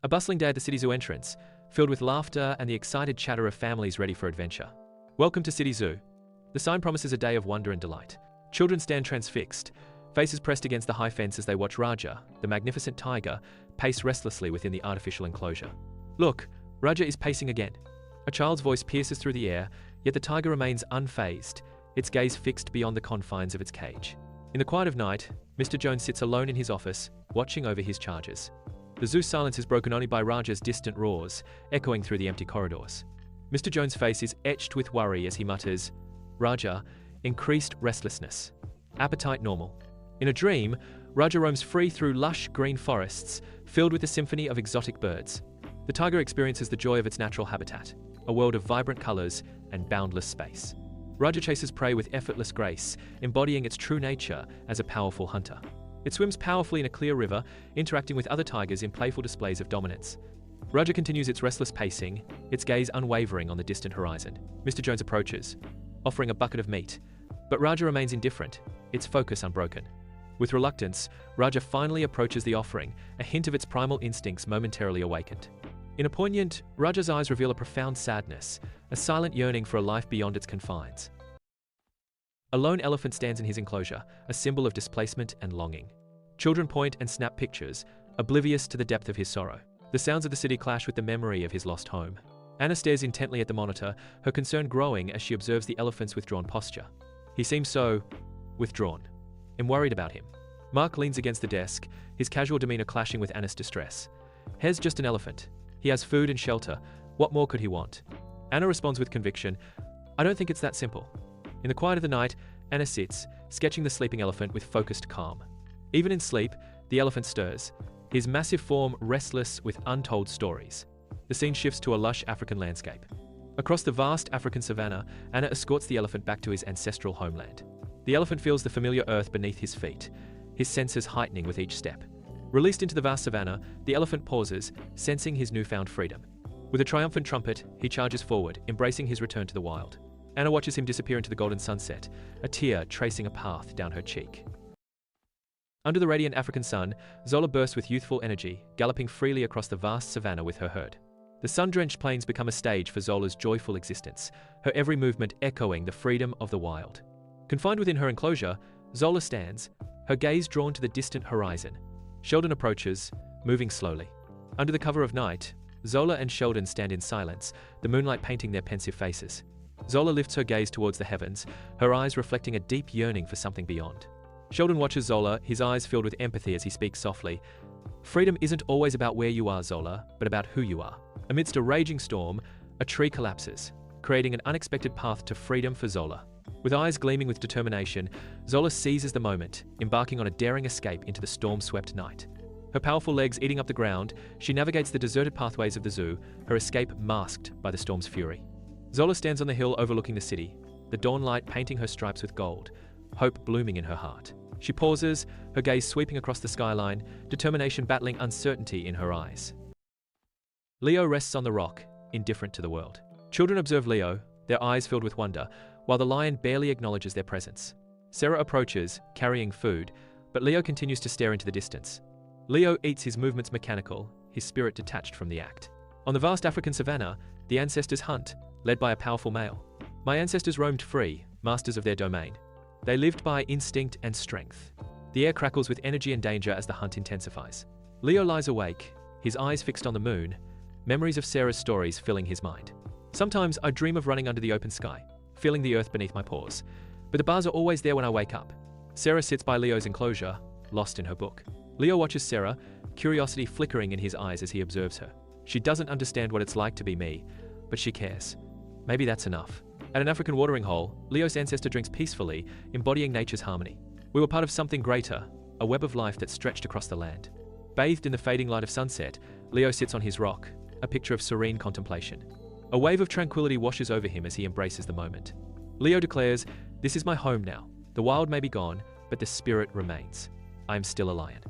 A bustling day at the City Zoo entrance, filled with laughter and the excited chatter of families ready for adventure. Welcome to City Zoo. The sign promises a day of wonder and delight. Children stand transfixed, faces pressed against the high fence as they watch Raja, the magnificent tiger, pace restlessly within the artificial enclosure. Look, Raja is pacing again. A child's voice pierces through the air, yet the tiger remains unfazed, its gaze fixed beyond the confines of its cage. In the quiet of night, Mr. Jones sits alone in his office, watching over his charges. The zoo's silence is broken only by Raja's distant roars, echoing through the empty corridors. Mr. Jones' face is etched with worry as he mutters, "Raja, increased restlessness. Appetite normal." In a dream, Raja roams free through lush green forests, filled with a symphony of exotic birds. The tiger experiences the joy of its natural habitat, a world of vibrant colors and boundless space. Raja chases prey with effortless grace, embodying its true nature as a powerful hunter. It swims powerfully in a clear river, interacting with other tigers in playful displays of dominance. Raja continues its restless pacing, its gaze unwavering on the distant horizon. Mr. Jones approaches, offering a bucket of meat, but Raja remains indifferent, its focus unbroken. With reluctance, Raja finally approaches the offering, a hint of its primal instincts momentarily awakened. In a poignant, Raja's eyes reveal a profound sadness, a silent yearning for a life beyond its confines. A lone elephant stands in his enclosure, a symbol of displacement and longing. Children point and snap pictures, oblivious to the depth of his sorrow. The sounds of the city clash with the memory of his lost home. Anna stares intently at the monitor, her concern growing as she observes the elephant's withdrawn posture. He seems so withdrawn. I'm worried about him. Mark leans against the desk, his casual demeanor clashing with Anna's distress. He's just an elephant. He has food and shelter. What more could he want? Anna responds with conviction, "I don't think it's that simple." In the quiet of the night, Anna sits, sketching the sleeping elephant with focused calm. Even in sleep, the elephant stirs, his massive form restless with untold stories. The scene shifts to a lush African landscape. Across the vast African savanna, Anna escorts the elephant back to his ancestral homeland. The elephant feels the familiar earth beneath his feet, his senses heightening with each step. Released into the vast savanna, the elephant pauses, sensing his newfound freedom. With a triumphant trumpet, he charges forward, embracing his return to the wild. Anna watches him disappear into the golden sunset, a tear tracing a path down her cheek. Under the radiant African sun, Zola bursts with youthful energy, galloping freely across the vast savanna with her herd. The sun-drenched plains become a stage for Zola's joyful existence, her every movement echoing the freedom of the wild. Confined within her enclosure, Zola stands, her gaze drawn to the distant horizon. Sheldon approaches, moving slowly. Under the cover of night, Zola and Sheldon stand in silence, the moonlight painting their pensive faces. Zola lifts her gaze towards the heavens, her eyes reflecting a deep yearning for something beyond. Sheldon watches Zola, his eyes filled with empathy as he speaks softly. "Freedom isn't always about where you are, Zola, but about who you are." Amidst a raging storm, a tree collapses, creating an unexpected path to freedom for Zola. With eyes gleaming with determination, Zola seizes the moment, embarking on a daring escape into the storm-swept night. Her powerful legs eating up the ground, she navigates the deserted pathways of the zoo, her escape masked by the storm's fury. Zola stands on the hill overlooking the city, the dawnlight painting her stripes with gold, hope blooming in her heart. She pauses, her gaze sweeping across the skyline, determination battling uncertainty in her eyes. Leo rests on the rock, indifferent to the world. Children observe Leo, their eyes filled with wonder, while the lion barely acknowledges their presence. Sarah approaches, carrying food, but Leo continues to stare into the distance. Leo eats, his movements mechanical, his spirit detached from the act. On the vast African savanna, the ancestors hunt, led by a powerful male. My ancestors roamed free, masters of their domain. They lived by instinct and strength. The air crackles with energy and danger as the hunt intensifies. Leo lies awake, his eyes fixed on the moon, memories of Sarah's stories filling his mind. Sometimes I dream of running under the open sky, feeling the earth beneath my paws. But the bars are always there when I wake up. Sarah sits by Leo's enclosure, lost in her book. Leo watches Sarah, curiosity flickering in his eyes as he observes her. She doesn't understand what it's like to be me, but she cares. Maybe that's enough. At an African watering hole, Leo's ancestor drinks peacefully, embodying nature's harmony. We were part of something greater, a web of life that stretched across the land. Bathed in the fading light of sunset, Leo sits on his rock, a picture of serene contemplation. A wave of tranquility washes over him as he embraces the moment. Leo declares, "This is my home now. The wild may be gone, but the spirit remains. I am still a lion."